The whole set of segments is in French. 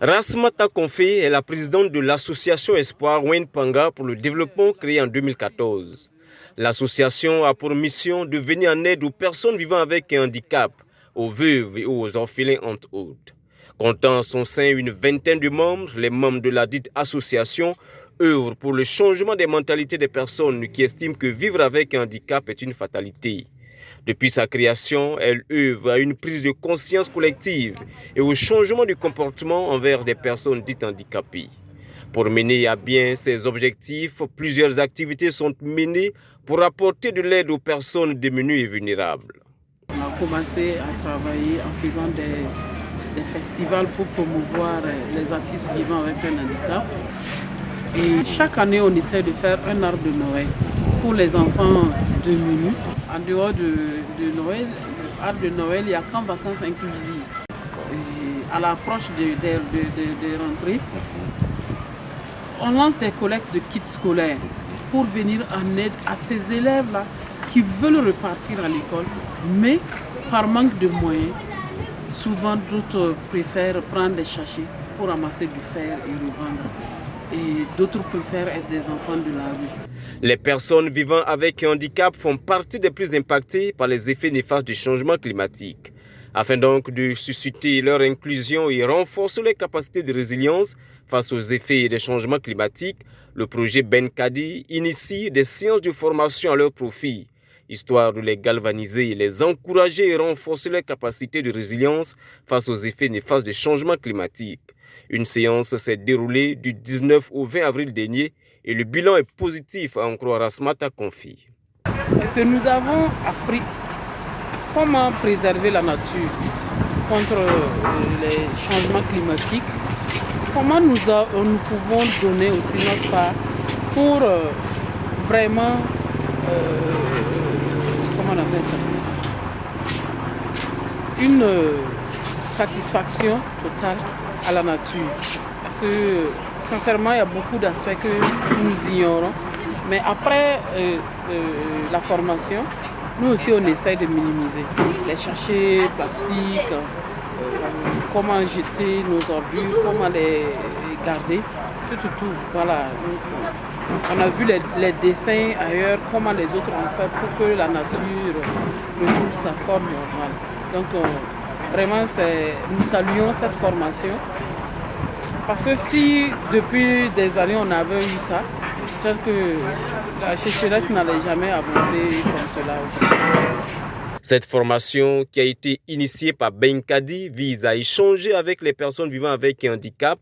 Rasmata Konfé est la présidente de l'association Espoir Wen Panga pour le développement créée en 2014. L'association a pour mission de venir en aide aux personnes vivant avec un handicap, aux veuves et aux orphelins entre autres. Comptant en son sein une vingtaine de membres, les membres de la dite association œuvrent pour le changement des mentalités des personnes qui estiment que vivre avec un handicap est une fatalité. Depuis sa création, elle œuvre à une prise de conscience collective et au changement du comportement envers des personnes dites handicapées. Pour mener à bien ces objectifs, plusieurs activités sont menées pour apporter de l'aide aux personnes démunies et vulnérables. On a commencé à travailler en faisant des festivals pour promouvoir les artistes vivant avec un handicap. Et chaque année, on essaie de faire un arbre de Noël pour les enfants démunis. En dehors de Noël, l'arbre de Noël, il y a qu'en vacances inclusives. Et à l'approche des rentrées, on lance des collectes de kits scolaires pour venir en aide à ces élèves-là qui veulent repartir à l'école, mais par manque de moyens, souvent d'autres préfèrent prendre des sachets pour ramasser du fer et revendre. Et d'autres préfèrent être des enfants de la rue. Les personnes vivant avec un handicap font partie des plus impactées par les effets néfastes du changement climatique. Afin donc de susciter leur inclusion et renforcer leurs capacités de résilience face aux effets des changements climatiques, le projet Benkadi initie des séances de formation à leur profit, histoire de les galvaniser, les encourager et renforcer leurs capacités de résilience face aux effets néfastes des changements climatiques. Une séance s'est déroulée du 19 au 20 avril dernier et le bilan est positif, à en croire Rasmata Konfé. Que nous avons appris comment préserver la nature contre les changements climatiques, comment nous pouvons donner aussi notre part pour vraiment, comment on appelle ça, une satisfaction totale à la nature. Parce que sincèrement, il y a beaucoup d'aspects que nous ignorons. Mais après la formation, nous aussi on essaie de minimiser. Les sachets plastiques, comment jeter nos ordures, comment les garder, tout. Voilà. On a vu les dessins ailleurs, comment les autres ont fait pour que la nature retrouve sa forme normale. Donc vraiment, nous saluons cette formation. Parce que si depuis des années on avait eu ça, peut-être que la sécheresse n'allait jamais avancer comme cela. Cette formation, qui a été initiée par Benkadi, vise à échanger avec les personnes vivant avec un handicap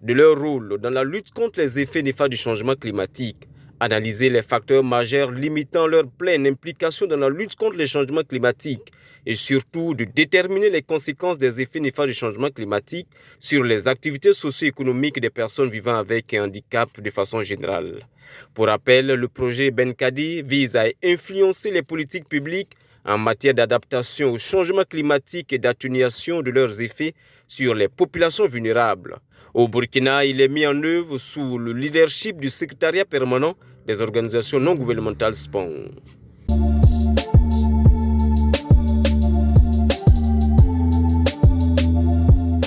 de leur rôle dans la lutte contre les effets néfastes du changement climatique, analyser les facteurs majeurs limitant leur pleine implication dans la lutte contre les changements climatiques et surtout de déterminer les conséquences des effets néfastes du changement climatique sur les activités socio-économiques des personnes vivant avec un handicap de façon générale. Pour rappel, le projet Benkadi vise à influencer les politiques publiques en matière d'adaptation au changement climatique et d'atténuation de leurs effets sur les populations vulnérables. Au Burkina, il est mis en œuvre sous le leadership du secrétariat permanent des organisations non gouvernementales SPON.